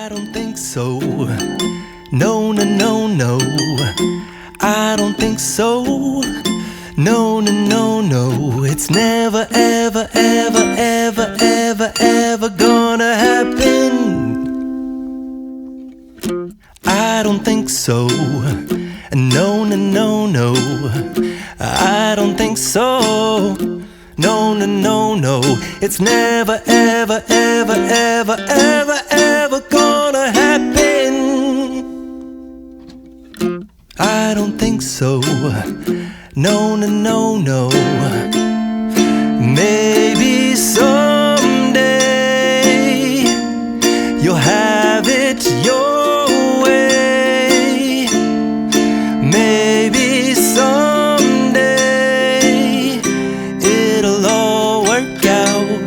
I don't think so. No, no, no, no. I don't think so. No, no, no, no. It's never, ever, ever, ever, ever, ever gonna happen. I don't think so. No, no, no, no. I don't think so. No, no, no, no. It's never, ever, ever, ever, ever, ever gonna happen. I don't think so. No, no, no, no. Maybe someday you'll have it your way. Maybe someday it'll all work out.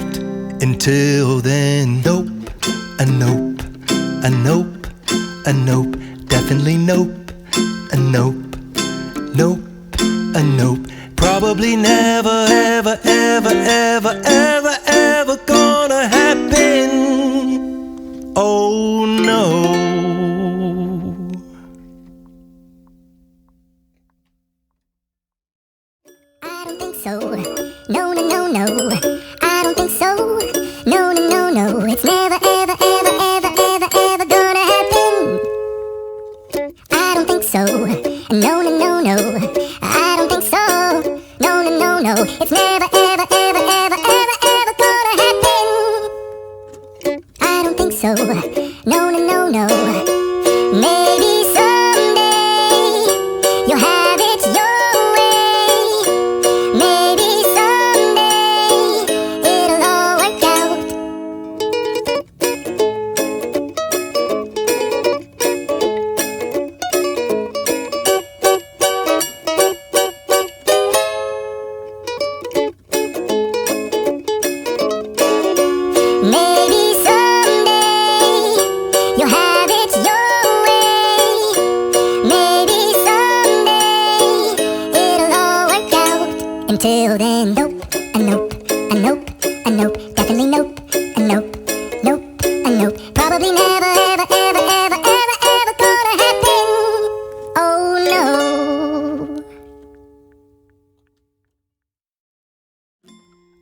Until then, nope, a nope, a nope, a nope, definitely nope, a nope, nope, a nope. Probably never, ever, ever, ever, ever, ever gonna happen. Oh no. I don't think so. No, no, no, no. I don't think so. No, no, no, no. It's never, ever, ever, ever, ever, ever gonna happen. I don't think so. No, no, no, no. I don't think so. No, no, no, no. It's never, ever, ever, ever, ever, ever gonna happen. I don't think so. No, no, no, no. Maybe someday you'll have it your way. Maybe someday it'll all work out. Maybe someday you'll have it your way. Maybe someday it'll all work out. Until then, nope, a nope, a nope, a nope, definitely nope, a nope, nope, a nope. Probably never, ever, ever, ever, ever, ever gonna happen. Oh no.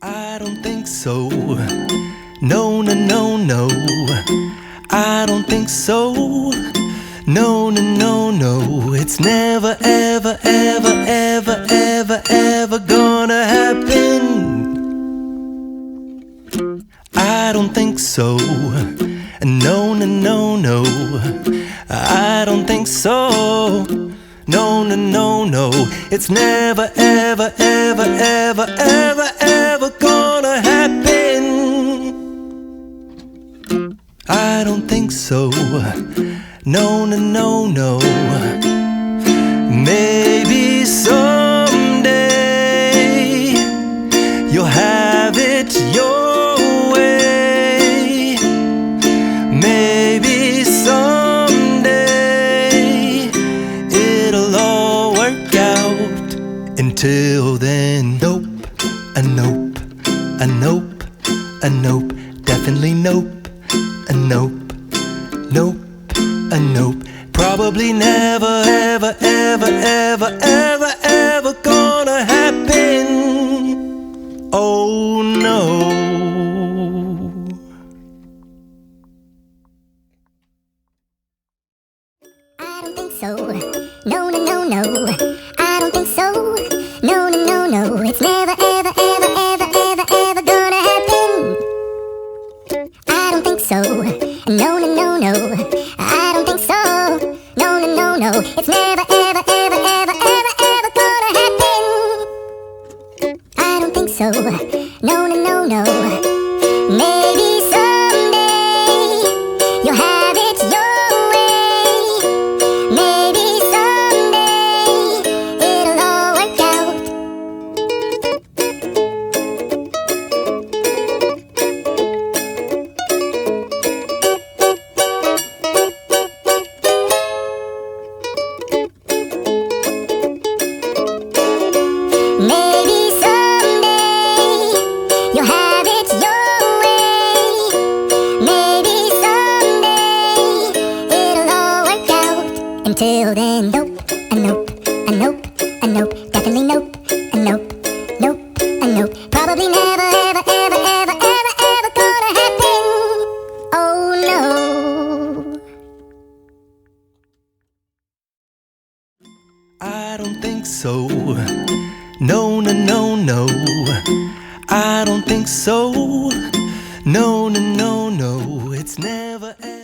I don't think so. No, no, no, no. I don't think so. No, no, no, no. It's never, ever, ever, ever, ever, ever gonna happen. I don't think so. No, no, no, no. I don't think so. No, no, no, no. It's never, ever, ever, ever, ever, ever gonna happen. I don't think so. No, no, no, no. Maybe someday you'll have it your way. Maybe someday it'll all work out. Until then, nope, a nope, a nope, a nope, definitely nope, a nope, nope, a nope. Probably never, ever, ever, ever, ever, ever gonna happen. Oh no. I don't think so. No, no, no, no. I don't think so. No, no, no, no. It's never, ever, ever, ever, ever, ever gonna happen. I don't think so. No, no, no, no. I don't think so. No, no, no, no. It's never, ever, ever, ever, ever, ever gonna happen. I don't think so. No, no, no, no. Maybe someday you'll have it your way. Maybe someday it'll all work out. Maybe someday you'll have it your until then, nope, a nope, a nope, a nope, definitely nope, a nope, nope, a nope. Probably never, ever, ever, ever, ever, ever gonna happen. Oh no. I don't think so. No, no, no, no. I don't think so. No, no, no, no. It's never